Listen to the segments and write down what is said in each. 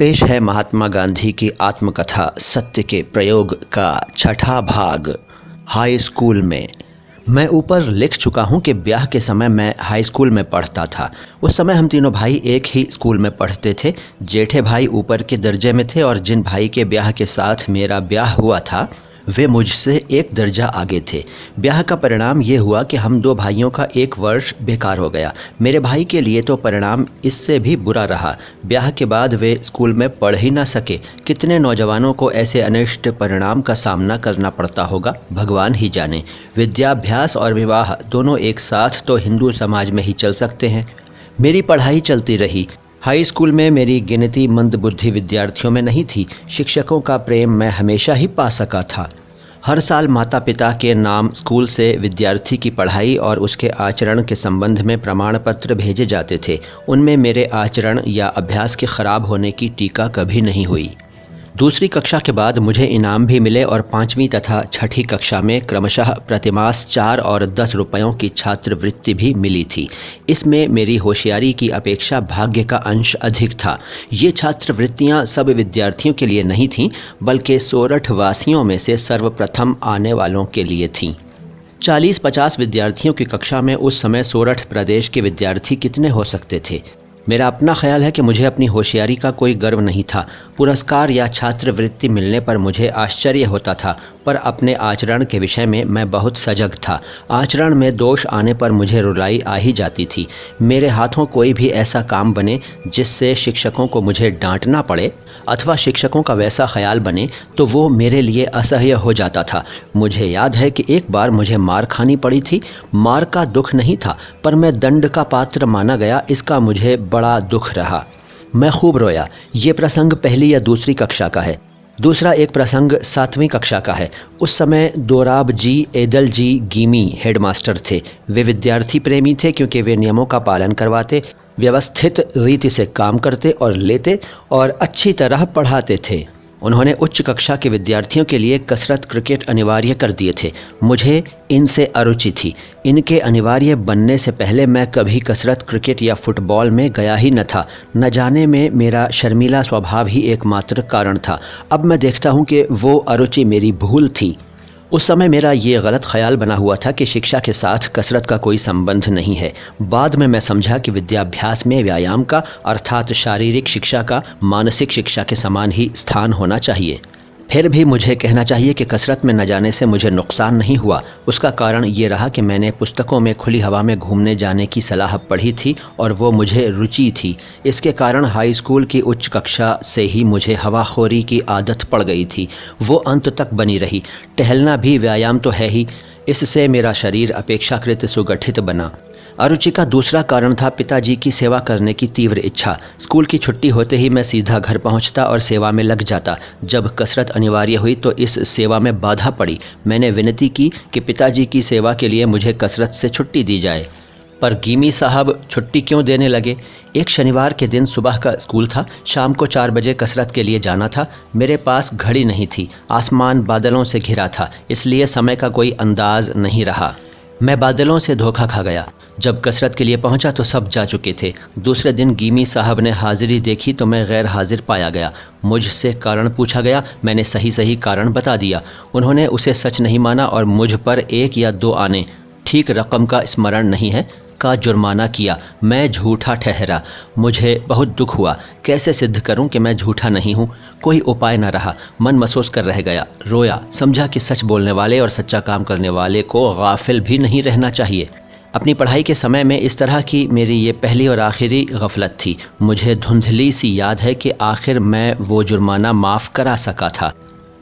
पेश है महात्मा गांधी की आत्मकथा सत्य के प्रयोग का छठा भाग। हाई स्कूल में। मैं ऊपर लिख चुका हूँ कि ब्याह के समय मैं हाई स्कूल में पढ़ता था। उस समय हम तीनों भाई एक ही स्कूल में पढ़ते थे। जेठे भाई ऊपर के दर्जे में थे और जिन भाई के ब्याह के साथ मेरा ब्याह हुआ था वे मुझसे एक दर्जा आगे थे। ब्याह का परिणाम ये हुआ कि हम दो भाइयों का एक वर्ष बेकार हो गया। मेरे भाई के लिए तो परिणाम इससे भी बुरा रहा। ब्याह के बाद वे स्कूल में पढ़ ही ना सके। कितने नौजवानों को ऐसे अनिष्ट परिणाम का सामना करना पड़ता होगा, भगवान ही जाने। विद्याभ्यास और विवाह दोनों एक साथ तो हिंदू समाज में ही चल सकते हैं। मेरी पढ़ाई चलती रही। हाई स्कूल में मेरी गिनती मंदबुद्धि विद्यार्थियों में नहीं थी। शिक्षकों का प्रेम मैं हमेशा ही पा सका था। हर साल माता पिता के नाम स्कूल से विद्यार्थी की पढ़ाई और उसके आचरण के संबंध में प्रमाण पत्र भेजे जाते थे। उनमें मेरे आचरण या अभ्यास के खराब होने की टीका कभी नहीं हुई। दूसरी कक्षा के बाद मुझे इनाम भी मिले और 5वीं तथा छठी कक्षा में क्रमशः प्रतिमास 4 और 10 रुपयों की छात्रवृत्ति भी मिली थी। इसमें मेरी होशियारी की अपेक्षा भाग्य का अंश अधिक था। ये छात्रवृत्तियां सब विद्यार्थियों के लिए नहीं थीं, बल्कि सोरठ वासियों में से सर्वप्रथम आने वालों के लिए थीं। 40-50 विद्यार्थियों की कक्षा में उस समय सोरठ प्रदेश के विद्यार्थी कितने हो सकते थे? मेरा अपना ख्याल है कि मुझे अपनी होशियारी का कोई गर्व नहीं था। पुरस्कार या छात्रवृत्ति मिलने पर मुझे आश्चर्य होता था, पर अपने आचरण के विषय में मैं बहुत सजग था। आचरण में दोष आने पर मुझे रुलाई आ ही जाती थी। मेरे हाथों कोई भी ऐसा काम बने जिससे शिक्षकों को मुझे डांटना पड़े अथवा शिक्षकों का वैसा ख्याल बने तो वो मेरे लिए असह्य हो जाता था। मुझे याद है कि एक बार मुझे मार खानी पड़ी थी। मार का दुख नहीं था, पर मैं दंड का पात्र माना गया, इसका मुझे बड़ा दुख रहा। मैं खूब रोया। ये प्रसंग पहली या दूसरी कक्षा का है। दूसरा एक प्रसंग 7वीं कक्षा का है। उस समय दोराब जी एदल जी गीमी हेडमास्टर थे। वे विद्यार्थी प्रेमी थे क्योंकि वे नियमों का पालन करवाते, व्यवस्थित रीति से काम करते और लेते और अच्छी तरह पढ़ाते थे। उन्होंने उच्च कक्षा के विद्यार्थियों के लिए कसरत क्रिकेट अनिवार्य कर दिए थे। मुझे इनसे अरुचि थी। इनके अनिवार्य बनने से पहले मैं कभी कसरत क्रिकेट या फुटबॉल में गया ही न था। न जाने में मेरा शर्मीला स्वभाव ही एकमात्र कारण था। अब मैं देखता हूँ कि वो अरुचि मेरी भूल थी। उस समय मेरा ये गलत ख्याल बना हुआ था कि शिक्षा के साथ कसरत का कोई संबंध नहीं है। बाद में मैं समझा कि विद्याभ्यास में व्यायाम का अर्थात शारीरिक शिक्षा का मानसिक शिक्षा के समान ही स्थान होना चाहिए। फिर भी मुझे कहना चाहिए कि कसरत में न जाने से मुझे नुकसान नहीं हुआ। उसका कारण ये रहा कि मैंने पुस्तकों में खुली हवा में घूमने जाने की सलाह पढ़ी थी और वो मुझे रुचि थी। इसके कारण हाई स्कूल की उच्च कक्षा से ही मुझे हवाखोरी की आदत पड़ गई थी। वो अंत तक बनी रही। टहलना भी व्यायाम तो है ही। इससे मेरा शरीर अपेक्षाकृत सुगठित बना। अरुचि का दूसरा कारण था पिताजी की सेवा करने की तीव्र इच्छा। स्कूल की छुट्टी होते ही मैं सीधा घर पहुंचता और सेवा में लग जाता। जब कसरत अनिवार्य हुई तो इस सेवा में बाधा पड़ी। मैंने विनती की कि पिताजी की सेवा के लिए मुझे कसरत से छुट्टी दी जाए, पर गीमी साहब छुट्टी क्यों देने लगे। एक शनिवार के दिन सुबह का स्कूल था। शाम को 4 बजे कसरत के लिए जाना था। मेरे पास घड़ी नहीं थी। आसमान बादलों से घिरा था, इसलिए समय का कोई अंदाज नहीं रहा। मैं बादलों से धोखा खा गया। जब कसरत के लिए पहुंचा तो सब जा चुके थे। दूसरे दिन गीमी साहब ने हाजिरी देखी तो मैं गैर हाजिर पाया गया। मुझसे कारण पूछा गया। मैंने सही कारण बता दिया। उन्होंने उसे सच नहीं माना और मुझ पर 1 या 2 आने, ठीक रकम का स्मरण नहीं है, का जुर्माना किया। मैं झूठा ठहरा। मुझे बहुत दुख हुआ। कैसे सिद्ध करूं कि मैं झूठा नहीं हूं? कोई उपाय न रहा। मन महसूस कर रह गया। रोया। समझा कि सच बोलने वाले और सच्चा काम करने वाले को गाफिल भी नहीं रहना चाहिए। अपनी पढ़ाई के समय में इस तरह की मेरी ये पहली और आखिरी गफलत थी। मुझे धुंधली सी याद है कि आखिर मैं वो जुर्माना माफ़ करा सका था।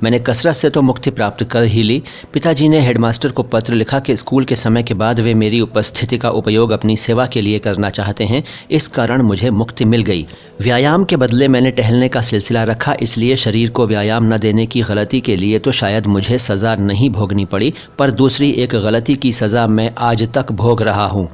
मैंने कसरत से तो मुक्ति प्राप्त कर ही ली। पिताजी ने हेडमास्टर को पत्र लिखा कि स्कूल के समय के बाद वे मेरी उपस्थिति का उपयोग अपनी सेवा के लिए करना चाहते हैं। इस कारण मुझे मुक्ति मिल गई। व्यायाम के बदले मैंने टहलने का सिलसिला रखा, इसलिए शरीर को व्यायाम न देने की गलती के लिए तो शायद मुझे सज़ा नहीं भोगनी पड़ी, पर दूसरी एक गलती की सज़ा मैं आज तक भोग रहा हूँ।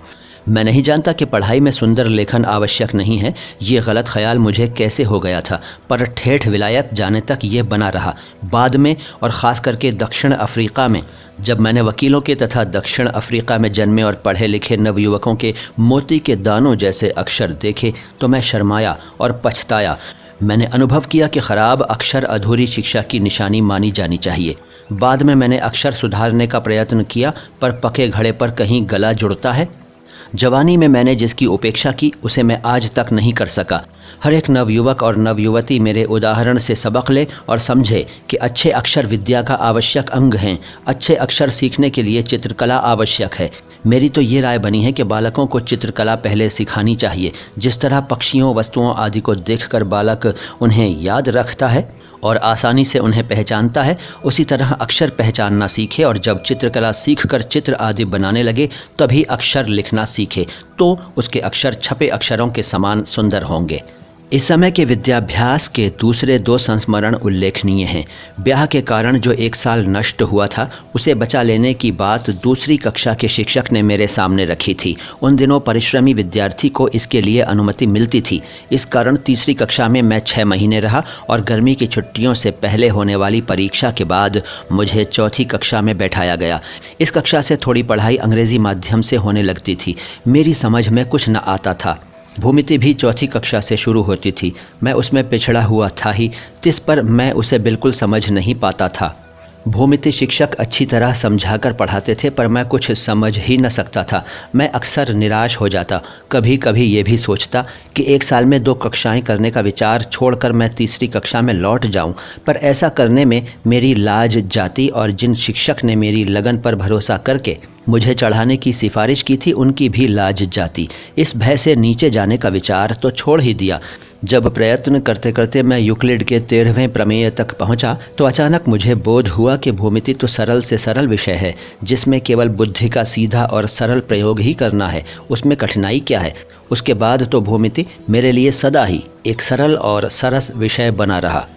मैं नहीं जानता कि पढ़ाई में सुंदर लेखन आवश्यक नहीं है। ये गलत ख्याल मुझे कैसे हो गया था, पर ठेठ विलायत जाने तक ये बना रहा। बाद में और ख़ास करके दक्षिण अफ्रीका में जब मैंने वकीलों के तथा दक्षिण अफ्रीका में जन्मे और पढ़े लिखे नवयुवकों के मोती के दानों जैसे अक्षर देखे तो मैं शर्माया और पछताया। मैंने अनुभव किया कि ख़राब अक्षर अधूरी शिक्षा की निशानी मानी जानी चाहिए। बाद में मैंने अक्षर सुधारने का प्रयत्न किया, पर पके घड़े पर कहीं गला जुड़ता है। जवानी में मैंने जिसकी उपेक्षा की उसे मैं आज तक नहीं कर सका। हर एक नवयुवक और नवयुवती मेरे उदाहरण से सबक ले और समझे कि अच्छे अक्षर विद्या का आवश्यक अंग हैं। अच्छे अक्षर सीखने के लिए चित्रकला आवश्यक है। मेरी तो ये राय बनी है कि बालकों को चित्रकला पहले सिखानी चाहिए। जिस तरह पक्षियों, वस्तुओं आदि को देखकर बालक उन्हें याद रखता है और आसानी से उन्हें पहचानता है, उसी तरह अक्षर पहचानना सीखे और जब चित्रकला सीखकर चित्र आदि बनाने लगे तभी अक्षर लिखना सीखे, तो उसके अक्षर छपे अक्षरों के समान सुंदर होंगे। इस समय के विद्याभ्यास के दूसरे 2 संस्मरण उल्लेखनीय हैं। ब्याह के कारण जो 1 साल नष्ट हुआ था, उसे बचा लेने की बात दूसरी कक्षा के शिक्षक ने मेरे सामने रखी थी। उन दिनों परिश्रमी विद्यार्थी को इसके लिए अनुमति मिलती थी। इस कारण तीसरी कक्षा में मैं 6 महीने रहा और गर्मी की छुट्टियों से पहले होने वाली परीक्षा के बाद मुझे चौथी कक्षा में बैठाया गया। इस कक्षा से थोड़ी पढ़ाई अंग्रेजी माध्यम से होने लगती थी। मेरी समझ में कुछ न आता था। भूमिति भी चौथी कक्षा से शुरू होती थी। मैं उसमें पिछड़ा हुआ था ही, तिस पर मैं उसे बिल्कुल समझ नहीं पाता था। भूमिति शिक्षक अच्छी तरह समझाकर पढ़ाते थे, पर मैं कुछ समझ ही न सकता था। मैं अक्सर निराश हो जाता। कभी कभी ये भी सोचता कि 1 साल में 2 कक्षाएं करने का विचार छोड़कर मैं तीसरी कक्षा में लौट जाऊं, पर ऐसा करने में मेरी लाज जाती और जिन शिक्षक ने मेरी लगन पर भरोसा करके मुझे चढ़ाने की सिफारिश की थी, उनकी भी लाज जाती। इस भय से नीचे जाने का विचार तो छोड़ ही दिया। जब प्रयत्न करते करते मैं यूक्लिड के 13वें प्रमेय तक पहुंचा, तो अचानक मुझे बोध हुआ कि भूमिति तो सरल से सरल विषय है, जिसमें केवल बुद्धि का सीधा और सरल प्रयोग ही करना है। उसमें कठिनाई क्या है? उसके बाद तो भूमिति मेरे लिए सदा ही एक सरल और सरस विषय बना रहा।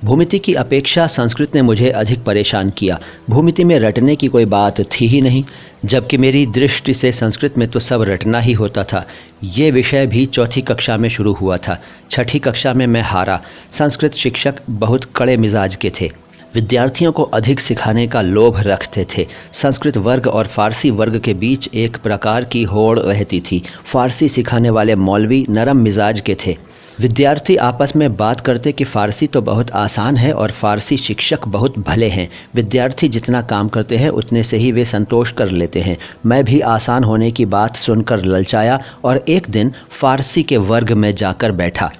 भूमिति की अपेक्षा संस्कृत ने मुझे अधिक परेशान किया। भूमिति में रटने की कोई बात थी ही नहीं, जबकि मेरी दृष्टि से संस्कृत में तो सब रटना ही होता था। ये विषय भी चौथी कक्षा में शुरू हुआ था। छठी कक्षा में मैं हारा। संस्कृत शिक्षक बहुत कड़े मिजाज के थे। विद्यार्थियों को अधिक सिखाने का लोभ रखते थे। संस्कृत वर्ग और फारसी वर्ग के बीच एक प्रकार की होड़ रहती थी। फारसी सिखाने वाले मौलवी नरम मिजाज के थे। विद्यार्थी आपस में बात करते कि फ़ारसी तो बहुत आसान है और फ़ारसी शिक्षक बहुत भले हैं। विद्यार्थी जितना काम करते हैं उतने से ही वे संतोष कर लेते हैं। मैं भी आसान होने की बात सुनकर ललचाया और एक दिन फ़ारसी के वर्ग में जाकर बैठा।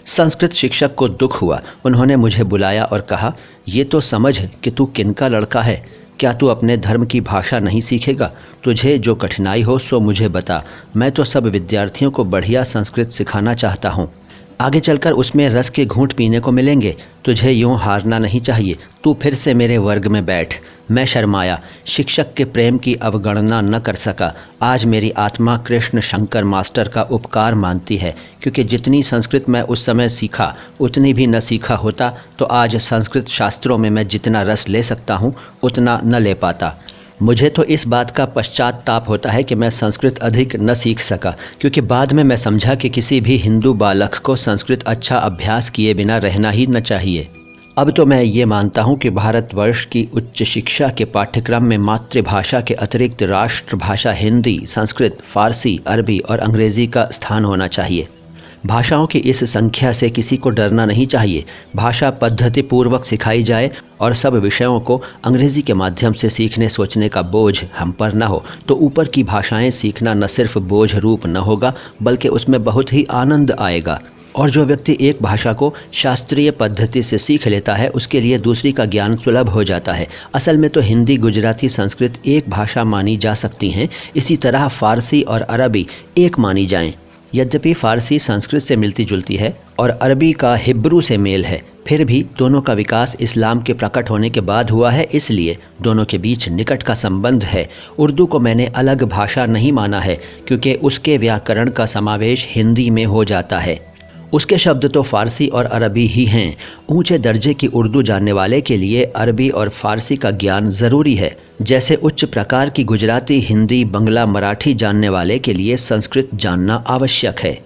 संस्कृत शिक्षक को दुख हुआ। उन्होंने मुझे बुलाया और कहा, ये तो समझ कि तू किनका लड़का है। क्या तू अपने धर्म की भाषा नहीं सीखेगा? तुझे जो कठिनाई हो सो मुझे बता। मैं तो सब विद्यार्थियों को बढ़िया संस्कृत सिखाना चाहता हूँ। आगे चलकर उसमें रस के घूंट पीने को मिलेंगे। तुझे यूं हारना नहीं चाहिए। तू फिर से मेरे वर्ग में बैठ। मैं शर्माया। शिक्षक के प्रेम की अवगणना न कर सका। आज मेरी आत्मा कृष्ण शंकर मास्टर का उपकार मानती है, क्योंकि जितनी संस्कृत मैं उस समय सीखा उतनी भी न सीखा होता तो आज संस्कृत शास्त्रों में मैं जितना रस ले सकता हूँ उतना न ले पाता। मुझे तो इस बात का पश्चाताप होता है कि मैं संस्कृत अधिक न सीख सका, क्योंकि बाद में मैं समझा कि किसी भी हिंदू बालक को संस्कृत अच्छा अभ्यास किए बिना रहना ही न चाहिए। अब तो मैं ये मानता हूँ कि भारतवर्ष की उच्च शिक्षा के पाठ्यक्रम में मातृभाषा के अतिरिक्त राष्ट्रभाषा हिंदी, संस्कृत, फारसी, अरबी और अंग्रेज़ी का स्थान होना चाहिए। भाषाओं की इस संख्या से किसी को डरना नहीं चाहिए। भाषा पद्धति पूर्वक सिखाई जाए और सब विषयों को अंग्रेज़ी के माध्यम से सीखने सोचने का बोझ हम पर न हो, तो ऊपर की भाषाएं सीखना न सिर्फ बोझ रूप न होगा बल्कि उसमें बहुत ही आनंद आएगा। और जो व्यक्ति एक भाषा को शास्त्रीय पद्धति से सीख लेता है उसके लिए दूसरी का ज्ञान सुलभ हो जाता है। असल में तो हिंदी, गुजराती, संस्कृत एक भाषा मानी जा सकती हैं। इसी तरह फ़ारसी और अरबी एक मानी जाएं। यद्यपि फ़ारसी संस्कृत से मिलती जुलती है और अरबी का हिब्रू से मेल है, फिर भी दोनों का विकास इस्लाम के प्रकट होने के बाद हुआ है, इसलिए दोनों के बीच निकट का संबंध है। उर्दू को मैंने अलग भाषा नहीं माना है, क्योंकि उसके व्याकरण का समावेश हिंदी में हो जाता है। उसके शब्द तो फ़ारसी और अरबी ही हैं। ऊंचे दर्जे की उर्दू जानने वाले के लिए अरबी और फ़ारसी का ज्ञान ज़रूरी है, जैसे उच्च प्रकार की गुजराती, हिंदी, बंगला, मराठी जानने वाले के लिए संस्कृत जानना आवश्यक है।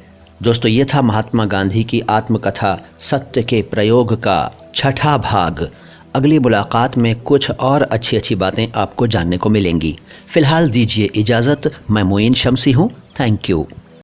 दोस्तों, ये था महात्मा गांधी की आत्मकथा सत्य के प्रयोग का 6ठा भाग। अगली मुलाकात में कुछ और अच्छी बातें आपको जानने को मिलेंगी। फ़िलहाल दीजिए इजाज़त। मैं मोइन शम्सी हूँ। Thank you.